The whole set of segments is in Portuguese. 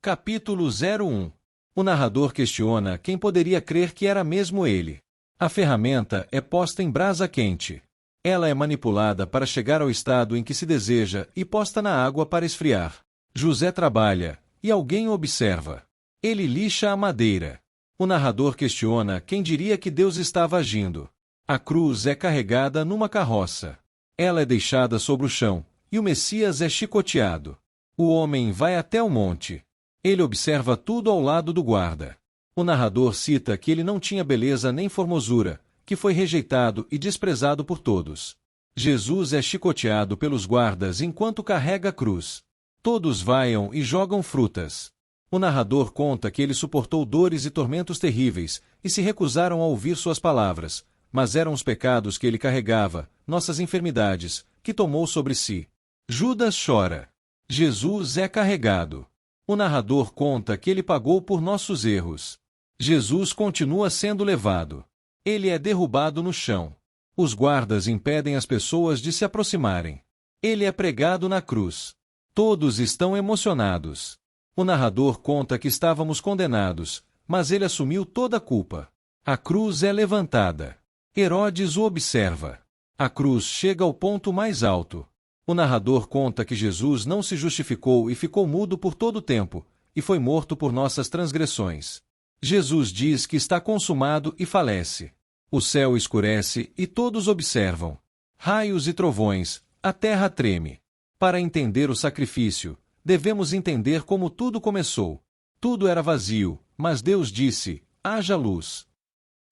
Capítulo 01. O narrador questiona quem poderia crer que era mesmo ele. A ferramenta é posta em brasa quente. Ela é manipulada para chegar ao estado em que se deseja e posta na água para esfriar. José trabalha, e alguém o observa. Ele lixa a madeira. O narrador questiona quem diria que Deus estava agindo. A cruz é carregada numa carroça. Ela é deixada sobre o chão, e o Messias é chicoteado. O homem vai até o monte. Ele observa tudo ao lado do guarda. O narrador cita que ele não tinha beleza nem formosura, que foi rejeitado e desprezado por todos. Jesus é chicoteado pelos guardas enquanto carrega a cruz. Todos vaiam e jogam frutas. O narrador conta que ele suportou dores e tormentos terríveis, e se recusaram a ouvir suas palavras, mas eram os pecados que ele carregava, nossas enfermidades, que tomou sobre si. Judas chora. Jesus é carregado. O narrador conta que ele pagou por nossos erros. Jesus continua sendo levado. Ele é derrubado no chão. Os guardas impedem as pessoas de se aproximarem. Ele é pregado na cruz. Todos estão emocionados. O narrador conta que estávamos condenados, mas ele assumiu toda a culpa. A cruz é levantada. Herodes o observa. A cruz chega ao ponto mais alto. O narrador conta que Jesus não se justificou e ficou mudo por todo o tempo, e foi morto por nossas transgressões. Jesus diz que está consumado e falece. O céu escurece e todos observam. Raios e trovões, a terra treme. Para entender o sacrifício, devemos entender como tudo começou. Tudo era vazio, mas Deus disse: haja luz.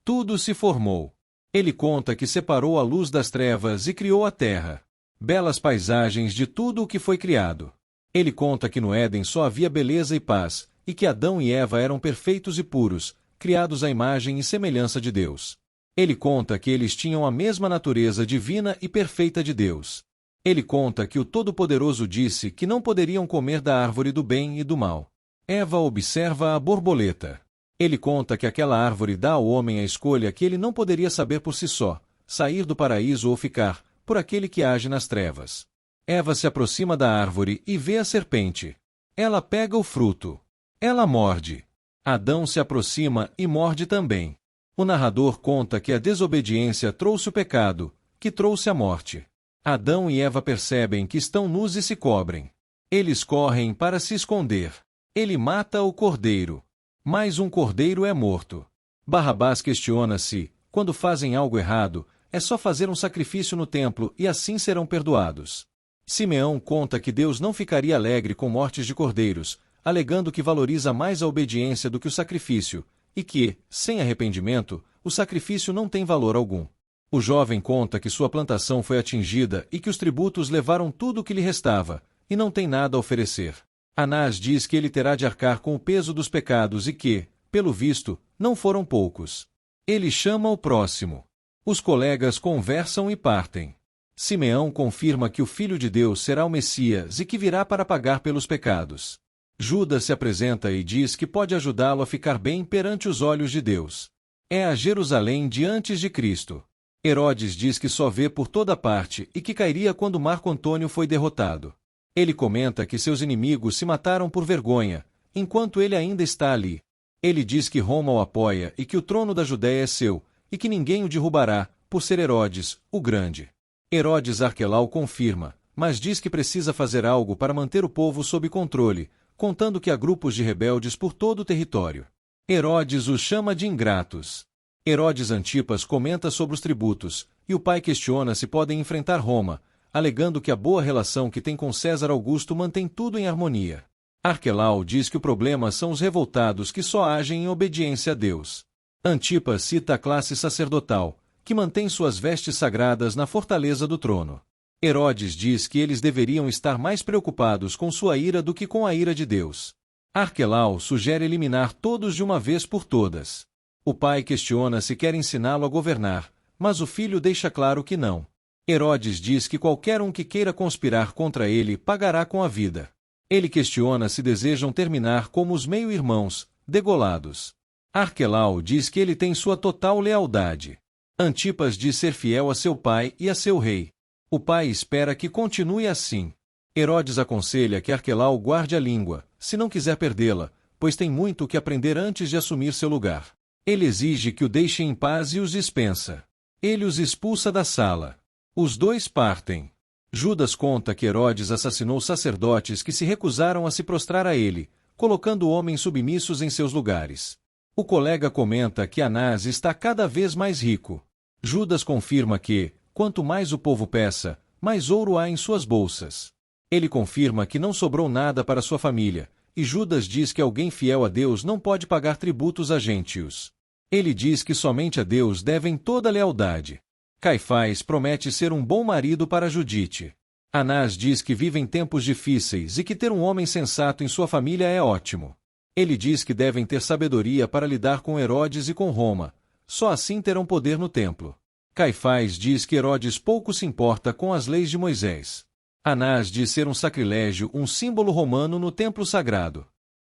Tudo se formou. Ele conta que separou a luz das trevas e criou a terra. Belas paisagens de tudo o que foi criado. Ele conta que no Éden só havia beleza e paz, e que Adão e Eva eram perfeitos e puros, criados à imagem e semelhança de Deus. Ele conta que eles tinham a mesma natureza divina e perfeita de Deus. Ele conta que o Todo-Poderoso disse que não poderiam comer da árvore do bem e do mal. Eva observa a borboleta. Ele conta que aquela árvore dá ao homem a escolha que ele não poderia saber por si só, sair do paraíso ou ficar, por aquele que age nas trevas. Eva se aproxima da árvore e vê a serpente. Ela pega o fruto. Ela morde. Adão se aproxima e morde também. O narrador conta que a desobediência trouxe o pecado, que trouxe a morte. Adão e Eva percebem que estão nus e se cobrem. Eles correm para se esconder. Ele mata o cordeiro. Mais um cordeiro é morto. Barrabás questiona-se: quando fazem algo errado, é só fazer um sacrifício no templo e assim serão perdoados. Simeão conta que Deus não ficaria alegre com mortes de cordeiros, alegando que valoriza mais a obediência do que o sacrifício, e que, sem arrependimento, o sacrifício não tem valor algum. O jovem conta que sua plantação foi atingida e que os tributos levaram tudo o que lhe restava, e não tem nada a oferecer. Anás diz que ele terá de arcar com o peso dos pecados e que, pelo visto, não foram poucos. Ele chama o próximo. Os colegas conversam e partem. Simeão confirma que o Filho de Deus será o Messias e que virá para pagar pelos pecados. Judas se apresenta e diz que pode ajudá-lo a ficar bem perante os olhos de Deus. É a Jerusalém de antes de Cristo. Herodes diz que só vê por toda parte e que cairia quando Marco Antônio foi derrotado. Ele comenta que seus inimigos se mataram por vergonha, enquanto ele ainda está ali. Ele diz que Roma o apoia e que o trono da Judéia é seu, e que ninguém o derrubará, por ser Herodes, o Grande. Herodes Arquelau confirma, mas diz que precisa fazer algo para manter o povo sob controle, contando que há grupos de rebeldes por todo o território. Herodes os chama de ingratos. Herodes Antipas comenta sobre os tributos, e o pai questiona se podem enfrentar Roma, alegando que a boa relação que tem com César Augusto mantém tudo em harmonia. Arquelau diz que o problema são os revoltados que só agem em obediência a Deus. Antipas cita a classe sacerdotal, que mantém suas vestes sagradas na fortaleza do trono. Herodes diz que eles deveriam estar mais preocupados com sua ira do que com a ira de Deus. Arquelau sugere eliminar todos de uma vez por todas. O pai questiona se quer ensiná-lo a governar, mas o filho deixa claro que não. Herodes diz que qualquer um que queira conspirar contra ele pagará com a vida. Ele questiona se desejam terminar como os meio-irmãos, degolados. Arquelau diz que ele tem sua total lealdade. Antipas diz ser fiel a seu pai e a seu rei. O pai espera que continue assim. Herodes aconselha que Arquelau guarde a língua, se não quiser perdê-la, pois tem muito o que aprender antes de assumir seu lugar. Ele exige que o deixem em paz e os dispensa. Ele os expulsa da sala. Os dois partem. Judas conta que Herodes assassinou sacerdotes que se recusaram a se prostrar a ele, colocando homens submissos em seus lugares. O colega comenta que Anás está cada vez mais rico. Judas confirma que, quanto mais o povo peça, mais ouro há em suas bolsas. Ele confirma que não sobrou nada para sua família, e Judas diz que alguém fiel a Deus não pode pagar tributos a gentios. Ele diz que somente a Deus devem toda lealdade. Caifás promete ser um bom marido para Judite. Anás diz que vive em tempos difíceis e que ter um homem sensato em sua família é ótimo. Ele diz que devem ter sabedoria para lidar com Herodes e com Roma, só assim terão poder no templo. Caifás diz que Herodes pouco se importa com as leis de Moisés. Anás diz ser um sacrilégio um símbolo romano no templo sagrado.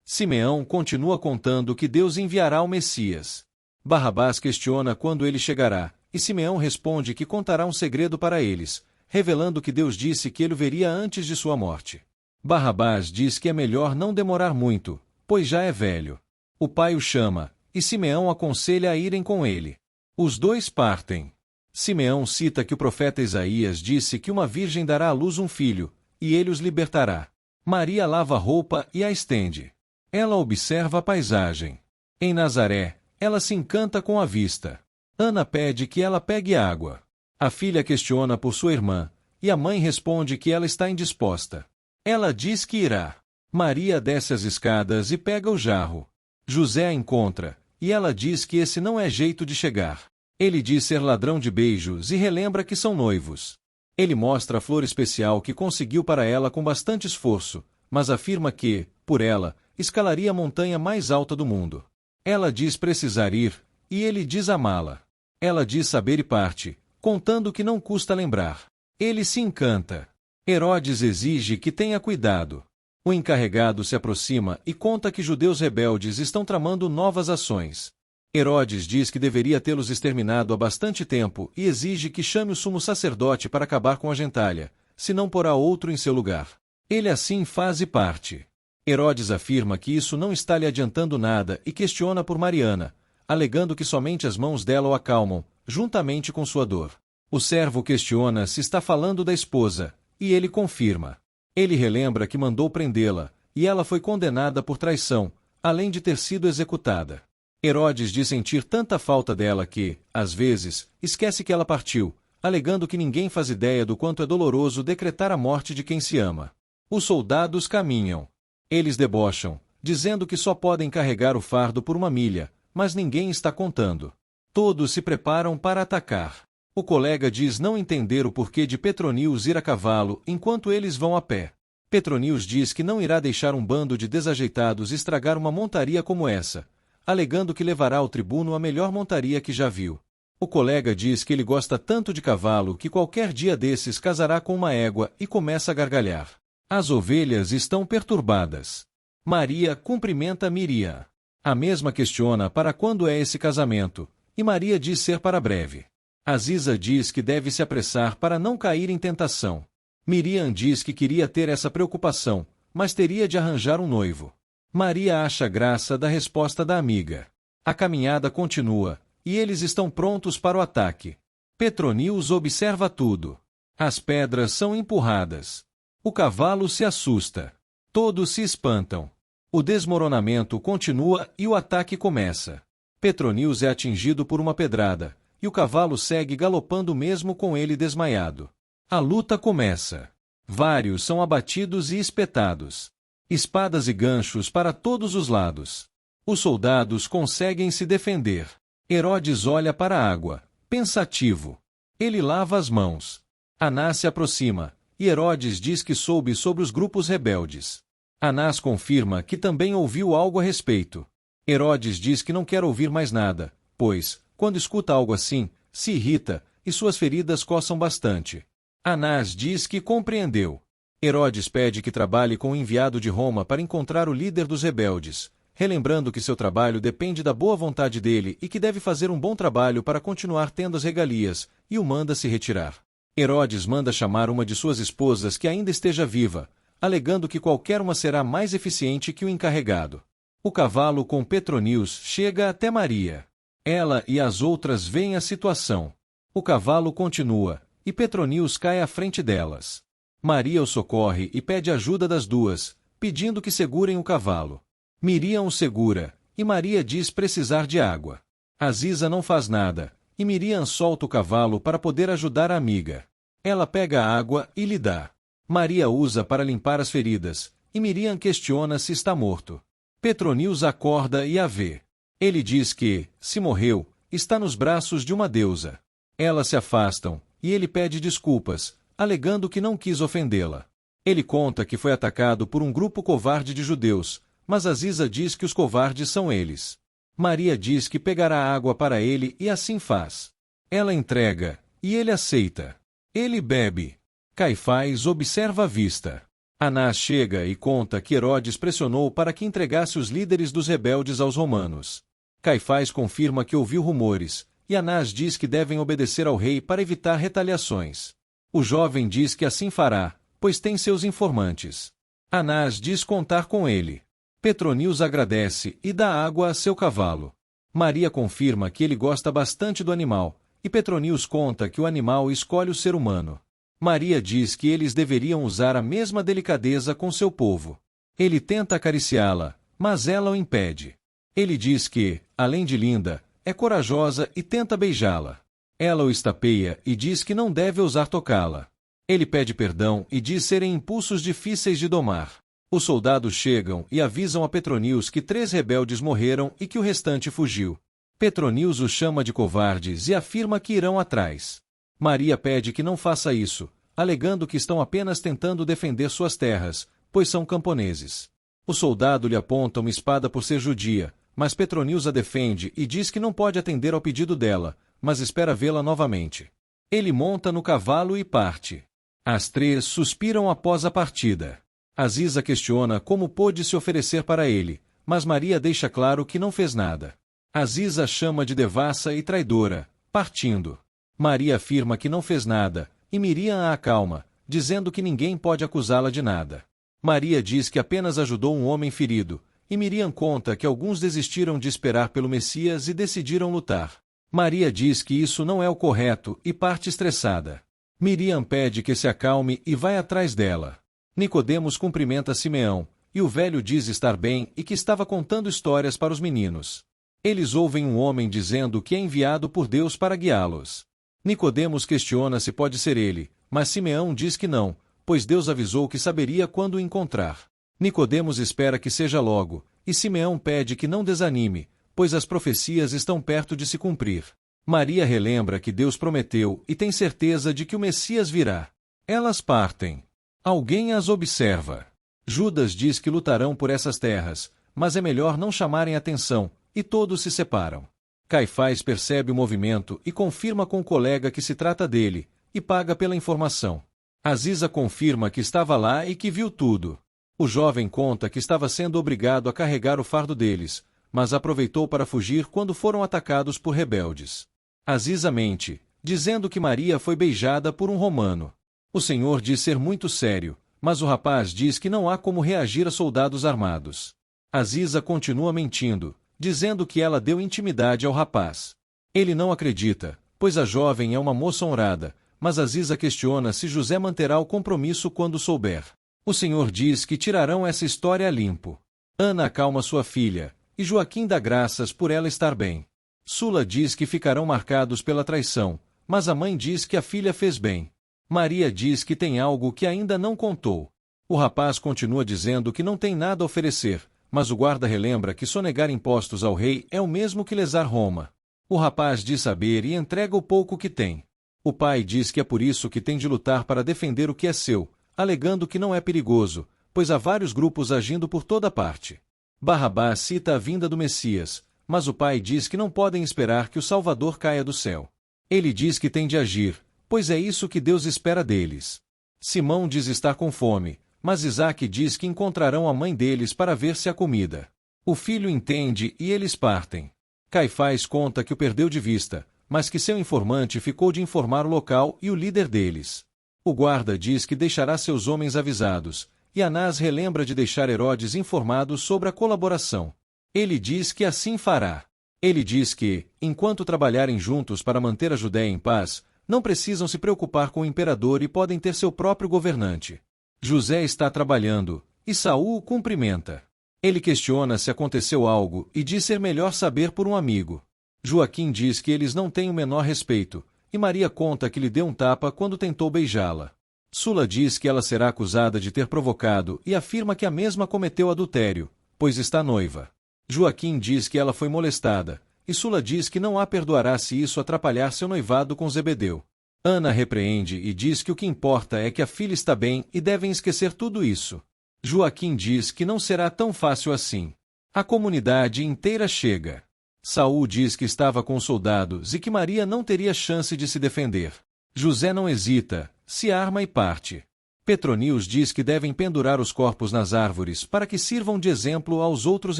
Simeão continua contando que Deus enviará o Messias. Barrabás questiona quando ele chegará, e Simeão responde que contará um segredo para eles, revelando que Deus disse que ele o veria antes de sua morte. Barrabás diz que é melhor não demorar muito, pois já é velho. O pai o chama, e Simeão aconselha a irem com ele. Os dois partem. Simeão cita que o profeta Isaías disse que uma virgem dará à luz um filho, e ele os libertará. Maria lava a roupa e a estende. Ela observa a paisagem. Em Nazaré, ela se encanta com a vista. Ana pede que ela pegue água. A filha questiona por sua irmã, e a mãe responde que ela está indisposta. Ela diz que irá. Maria desce as escadas e pega o jarro. José a encontra, e ela diz que esse não é jeito de chegar. Ele diz ser ladrão de beijos e relembra que são noivos. Ele mostra a flor especial que conseguiu para ela com bastante esforço, mas afirma que, por ela, escalaria a montanha mais alta do mundo. Ela diz precisar ir, e ele diz amá-la. Ela diz saber e parte, contando que não custa lembrar. Ele se encanta. Herodes exige que tenha cuidado. O encarregado se aproxima e conta que judeus rebeldes estão tramando novas ações. Herodes diz que deveria tê-los exterminado há bastante tempo e exige que chame o sumo sacerdote para acabar com a gentalha, senão porá outro em seu lugar. Ele assim faz e parte. Herodes afirma que isso não está lhe adiantando nada e questiona por Mariana, alegando que somente as mãos dela o acalmam, juntamente com sua dor. O servo questiona se está falando da esposa, e ele confirma. Ele relembra que mandou prendê-la, e ela foi condenada por traição, além de ter sido executada. Herodes diz sentir tanta falta dela que, às vezes, esquece que ela partiu, alegando que ninguém faz ideia do quanto é doloroso decretar a morte de quem se ama. Os soldados caminham. Eles debocham, dizendo que só podem carregar o fardo por uma milha, mas ninguém está contando. Todos se preparam para atacar. O colega diz não entender o porquê de Petronius ir a cavalo enquanto eles vão a pé. Petronius diz que não irá deixar um bando de desajeitados estragar uma montaria como essa, alegando que levará ao tribuno a melhor montaria que já viu. O colega diz que ele gosta tanto de cavalo que qualquer dia desses casará com uma égua e começa a gargalhar. As ovelhas estão perturbadas. Maria cumprimenta Miriam. A mesma questiona para quando é esse casamento, e Maria diz ser para breve. Aziza diz que deve se apressar para não cair em tentação. Miriam diz que queria ter essa preocupação, mas teria de arranjar um noivo. Maria acha graça da resposta da amiga. A caminhada continua, e eles estão prontos para o ataque. Petronius observa tudo. As pedras são empurradas. O cavalo se assusta. Todos se espantam. O desmoronamento continua e o ataque começa. Petronius é atingido por uma pedrada, e o cavalo segue galopando mesmo com ele desmaiado. A luta começa. Vários são abatidos e espetados. Espadas e ganchos para todos os lados. Os soldados conseguem se defender. Herodes olha para a água, pensativo. Ele lava as mãos. Anás se aproxima, e Herodes diz que soube sobre os grupos rebeldes. Anás confirma que também ouviu algo a respeito. Herodes diz que não quer ouvir mais nada, pois, quando escuta algo assim, se irrita, e suas feridas coçam bastante. Anás diz que compreendeu. Herodes pede que trabalhe com o enviado de Roma para encontrar o líder dos rebeldes, relembrando que seu trabalho depende da boa vontade dele e que deve fazer um bom trabalho para continuar tendo as regalias, e o manda se retirar. Herodes manda chamar uma de suas esposas que ainda esteja viva, alegando que qualquer uma será mais eficiente que o encarregado. O cavalo com Petronius chega até Maria. Ela e as outras veem a situação. O cavalo continua, e Petronius cai à frente delas. Maria o socorre e pede ajuda das duas, pedindo que segurem o cavalo. Miriam o segura, e Maria diz precisar de água. Aziza não faz nada, e Miriam solta o cavalo para poder ajudar a amiga. Ela pega a água e lhe dá. Maria usa para limpar as feridas, e Miriam questiona se está morto. Petronius acorda e a vê. Ele diz que, se morreu, está nos braços de uma deusa. Elas se afastam, e ele pede desculpas, alegando que não quis ofendê-la. Ele conta que foi atacado por um grupo covarde de judeus, mas Aziza diz que os covardes são eles. Maria diz que pegará água para ele e assim faz. Ela entrega, e ele aceita. Ele bebe. Caifás observa a vista. Anás chega e conta que Herodes pressionou para que entregasse os líderes dos rebeldes aos romanos. Caifás confirma que ouviu rumores, e Anás diz que devem obedecer ao rei para evitar retaliações. O jovem diz que assim fará, pois tem seus informantes. Anás diz contar com ele. Petronius agradece e dá água a seu cavalo. Maria confirma que ele gosta bastante do animal, e Petronius conta que o animal escolhe o ser humano. Maria diz que eles deveriam usar a mesma delicadeza com seu povo. Ele tenta acariciá-la, mas ela o impede. Ele diz que, além de linda, é corajosa e tenta beijá-la. Ela o estapeia e diz que não deve ousar tocá-la. Ele pede perdão e diz serem impulsos difíceis de domar. Os soldados chegam e avisam a Petronius que 3 rebeldes morreram e que o restante fugiu. Petronius os chama de covardes e afirma que irão atrás. Maria pede que não faça isso, alegando que estão apenas tentando defender suas terras, pois são camponeses. O soldado lhe aponta uma espada por ser judia, mas Petronius a defende e diz que não pode atender ao pedido dela, mas espera vê-la novamente. Ele monta no cavalo e parte. As 3 suspiram após a partida. Aziza questiona como pôde se oferecer para ele, mas Maria deixa claro que não fez nada. Aziza chama de devassa e traidora, partindo. Maria afirma que não fez nada, e Miriam a acalma, dizendo que ninguém pode acusá-la de nada. Maria diz que apenas ajudou um homem ferido, e Miriam conta que alguns desistiram de esperar pelo Messias e decidiram lutar. Maria diz que isso não é o correto e parte estressada. Miriam pede que se acalme e vai atrás dela. Nicodemos cumprimenta Simeão, e o velho diz estar bem e que estava contando histórias para os meninos. Eles ouvem um homem dizendo que é enviado por Deus para guiá-los. Nicodemos questiona se pode ser ele, mas Simeão diz que não, pois Deus avisou que saberia quando o encontrar. Nicodemos espera que seja logo, e Simeão pede que não desanime, pois as profecias estão perto de se cumprir. Maria relembra que Deus prometeu e tem certeza de que o Messias virá. Elas partem. Alguém as observa. Judas diz que lutarão por essas terras, mas é melhor não chamarem atenção, e todos se separam. Caifás percebe o movimento e confirma com o colega que se trata dele, e paga pela informação. Aziza confirma que estava lá e que viu tudo. O jovem conta que estava sendo obrigado a carregar o fardo deles, mas aproveitou para fugir quando foram atacados por rebeldes. Aziza mente, dizendo que Maria foi beijada por um romano. O Senhor diz ser muito sério, mas o rapaz diz que não há como reagir a soldados armados. Aziza continua mentindo, dizendo que ela deu intimidade ao rapaz. Ele não acredita, pois a jovem é uma moça honrada, mas Aziza questiona se José manterá o compromisso quando souber. O Senhor diz que tirarão essa história a limpo. Ana acalma sua filha, e Joaquim dá graças por ela estar bem. Sula diz que ficarão marcados pela traição, mas a mãe diz que a filha fez bem. Maria diz que tem algo que ainda não contou. O rapaz continua dizendo que não tem nada a oferecer, mas o guarda relembra que sonegar impostos ao rei é o mesmo que lesar Roma. O rapaz diz saber e entrega o pouco que tem. O pai diz que é por isso que tem de lutar para defender o que é seu, alegando que não é perigoso, pois há vários grupos agindo por toda parte. Barrabás cita a vinda do Messias, mas o pai diz que não podem esperar que o Salvador caia do céu. Ele diz que tem de agir, pois é isso que Deus espera deles. Simão diz estar com fome, mas Isaque diz que encontrarão a mãe deles para ver se há comida. O filho entende e eles partem. Caifás conta que o perdeu de vista, mas que seu informante ficou de informar o local e o líder deles. O guarda diz que deixará seus homens avisados, e Anás relembra de deixar Herodes informado sobre a colaboração. Ele diz que assim fará. Ele diz que, enquanto trabalharem juntos para manter a Judéia em paz, não precisam se preocupar com o imperador e podem ter seu próprio governante. José está trabalhando, e Saul o cumprimenta. Ele questiona se aconteceu algo e diz ser melhor saber por um amigo. Joaquim diz que eles não têm o menor respeito, e Maria conta que lhe deu um tapa quando tentou beijá-la. Sula diz que ela será acusada de ter provocado e afirma que a mesma cometeu adultério, pois está noiva. Joaquim diz que ela foi molestada, e Sula diz que não a perdoará se isso atrapalhar seu noivado com Zebedeu. Ana repreende e diz que o que importa é que a filha está bem e devem esquecer tudo isso. Joaquim diz que não será tão fácil assim. A comunidade inteira chega. Saul diz que estava com os soldados e que Maria não teria chance de se defender. José não hesita, se arma e parte. Petronius diz que devem pendurar os corpos nas árvores para que sirvam de exemplo aos outros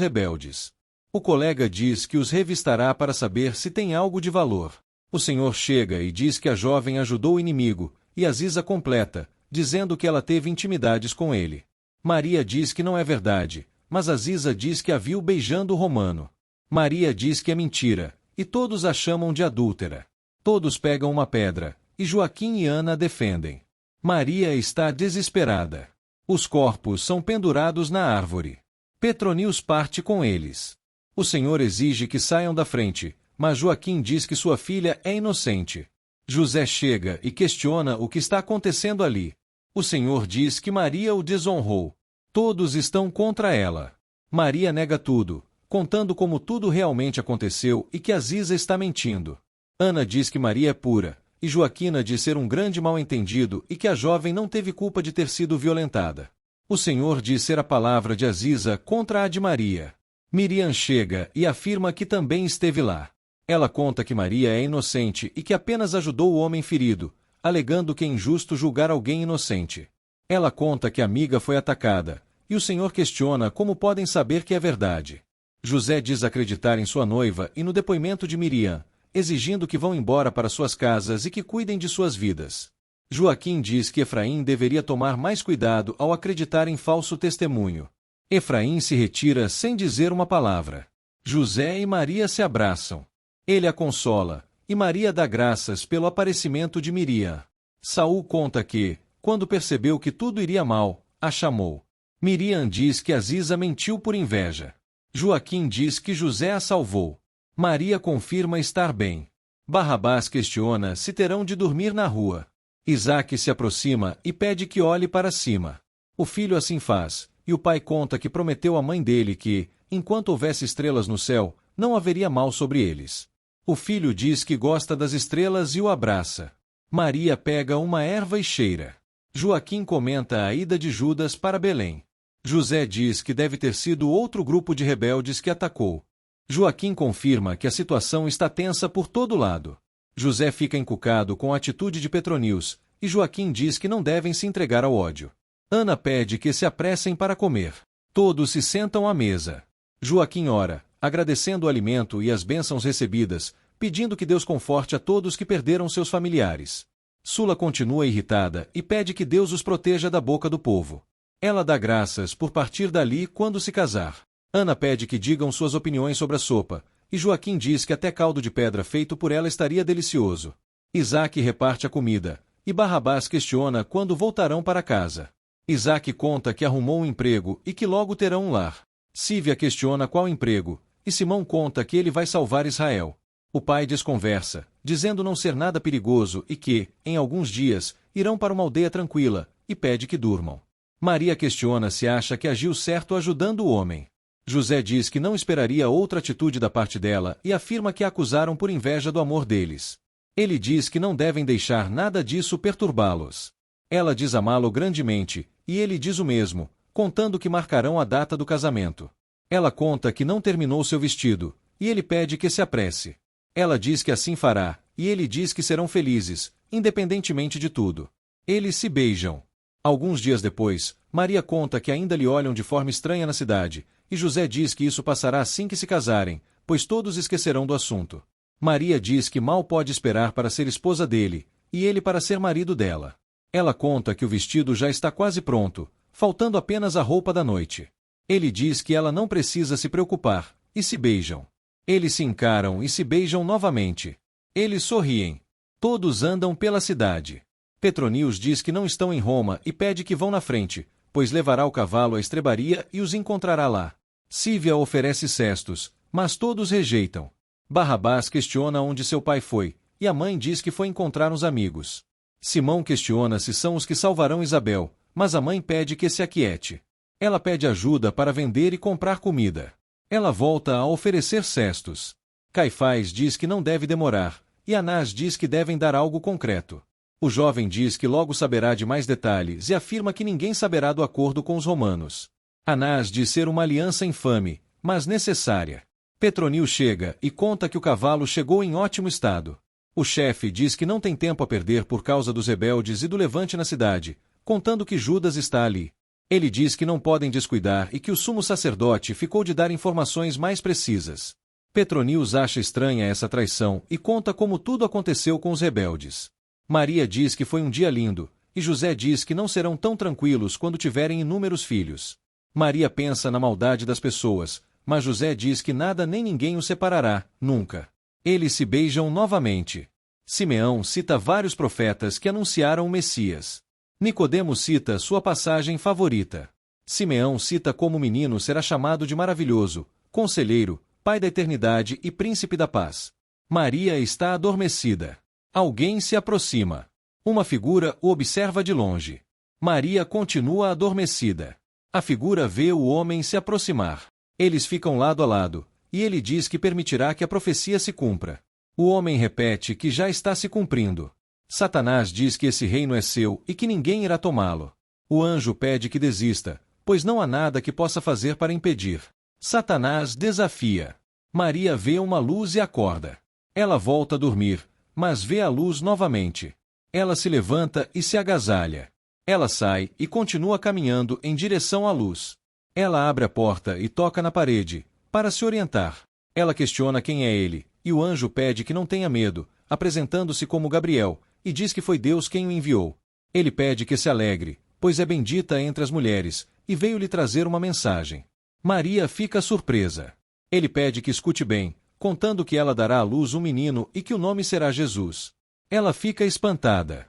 rebeldes. O colega diz que os revistará para saber se tem algo de valor. O Senhor chega e diz que a jovem ajudou o inimigo, e Aziza completa, dizendo que ela teve intimidades com ele. Maria diz que não é verdade, mas Aziza diz que a viu beijando o romano. Maria diz que é mentira, e todos a chamam de adúltera. Todos pegam uma pedra, e Joaquim e Ana a defendem. Maria está desesperada. Os corpos são pendurados na árvore. Petronius parte com eles. O Senhor exige que saiam da frente, mas Joaquim diz que sua filha é inocente. José chega e questiona o que está acontecendo ali. O Senhor diz que Maria o desonrou. Todos estão contra ela. Maria nega tudo, contando como tudo realmente aconteceu e que Aziza está mentindo. Ana diz que Maria é pura, e Joaquina diz ser um grande mal-entendido e que a jovem não teve culpa de ter sido violentada. O Senhor diz ser a palavra de Aziza contra a de Maria. Miriam chega e afirma que também esteve lá. Ela conta que Maria é inocente e que apenas ajudou o homem ferido, alegando que é injusto julgar alguém inocente. Ela conta que a amiga foi atacada, e o Senhor questiona como podem saber que é verdade. José diz acreditar em sua noiva e no depoimento de Miriam, exigindo que vão embora para suas casas e que cuidem de suas vidas. Joaquim diz que Efraim deveria tomar mais cuidado ao acreditar em falso testemunho. Efraim se retira sem dizer uma palavra. José e Maria se abraçam. Ele a consola, e Maria dá graças pelo aparecimento de Miriam. Saul conta que, quando percebeu que tudo iria mal, a chamou. Miriam diz que Aziza mentiu por inveja. Joaquim diz que José a salvou. Maria confirma estar bem. Barrabás questiona se terão de dormir na rua. Isaque se aproxima e pede que olhe para cima. O filho assim faz, e o pai conta que prometeu à mãe dele que, enquanto houvesse estrelas no céu, não haveria mal sobre eles. O filho diz que gosta das estrelas e o abraça. Maria pega uma erva e cheira. Joaquim comenta a ida de Judas para Belém. José diz que deve ter sido outro grupo de rebeldes que atacou. Joaquim confirma que a situação está tensa por todo lado. José fica encucado com a atitude de Petronius, e Joaquim diz que não devem se entregar ao ódio. Ana pede que se apressem para comer. Todos se sentam à mesa. Joaquim ora, agradecendo o alimento e as bênçãos recebidas, pedindo que Deus conforte a todos que perderam seus familiares. Sula continua irritada e pede que Deus os proteja da boca do povo. Ela dá graças por partir dali quando se casar. Ana pede que digam suas opiniões sobre a sopa, e Joaquim diz que até caldo de pedra feito por ela estaria delicioso. Isaque reparte a comida, e Barrabás questiona quando voltarão para casa. Isaque conta que arrumou um emprego e que logo terão um lar. Sívia questiona qual emprego, e Simão conta que ele vai salvar Israel. O pai desconversa, dizendo não ser nada perigoso e que, em alguns dias, irão para uma aldeia tranquila, e pede que durmam. Maria questiona se acha que agiu certo ajudando o homem. José diz que não esperaria outra atitude da parte dela e afirma que a acusaram por inveja do amor deles. Ele diz que não devem deixar nada disso perturbá-los. Ela diz amá-lo grandemente, e ele diz o mesmo, contando que marcarão a data do casamento. Ela conta que não terminou seu vestido, e ele pede que se apresse. Ela diz que assim fará, e ele diz que serão felizes, independentemente de tudo. Eles se beijam. Alguns dias depois, Maria conta que ainda lhe olham de forma estranha na cidade, e José diz que isso passará assim que se casarem, pois todos esquecerão do assunto. Maria diz que mal pode esperar para ser esposa dele, e ele para ser marido dela. Ela conta que o vestido já está quase pronto, faltando apenas a roupa da noite. Ele diz que ela não precisa se preocupar, e se beijam. Eles se encaram e se beijam novamente. Eles sorriem. Todos andam pela cidade. Petronius diz que não estão em Roma e pede que vão na frente, pois levará o cavalo à estrebaria e os encontrará lá. Cívia oferece cestos, mas todos rejeitam. Barrabás questiona onde seu pai foi, e a mãe diz que foi encontrar uns amigos. Simão questiona se são os que salvarão Isabel, mas a mãe pede que se aquiete. Ela pede ajuda para vender e comprar comida. Ela volta a oferecer cestos. Caifás diz que não deve demorar, e Anás diz que devem dar algo concreto. O jovem diz que logo saberá de mais detalhes e afirma que ninguém saberá do acordo com os romanos. Anás diz ser uma aliança infame, mas necessária. Petronil chega e conta que o cavalo chegou em ótimo estado. O chefe diz que não tem tempo a perder por causa dos rebeldes e do levante na cidade, contando que Judas está ali. Ele diz que não podem descuidar e que o sumo sacerdote ficou de dar informações mais precisas. Petronius acha estranha essa traição e conta como tudo aconteceu com os rebeldes. Maria diz que foi um dia lindo, e José diz que não serão tão tranquilos quando tiverem inúmeros filhos. Maria pensa na maldade das pessoas, mas José diz que nada nem ninguém os separará, nunca. Eles se beijam novamente. Simeão cita vários profetas que anunciaram o Messias. Nicodemo cita sua passagem favorita. Simeão cita como o menino será chamado de maravilhoso, conselheiro, pai da eternidade e príncipe da paz. Maria está adormecida. Alguém se aproxima. Uma figura o observa de longe. Maria continua adormecida. A figura vê o homem se aproximar. Eles ficam lado a lado, e ele diz que permitirá que a profecia se cumpra. O homem repete que já está se cumprindo. Satanás diz que esse reino é seu e que ninguém irá tomá-lo. O anjo pede que desista, pois não há nada que possa fazer para impedir. Satanás desafia. Maria vê uma luz e acorda. Ela volta a dormir, mas vê a luz novamente. Ela se levanta e se agasalha. Ela sai e continua caminhando em direção à luz. Ela abre a porta e toca na parede, para se orientar. Ela questiona quem é ele, e o anjo pede que não tenha medo, apresentando-se como Gabriel, e diz que foi Deus quem o enviou. Ele pede que se alegre, pois é bendita entre as mulheres, e veio lhe trazer uma mensagem. Maria fica surpresa. Ele pede que escute bem, contando que ela dará à luz um menino e que o nome será Jesus. Ela fica espantada.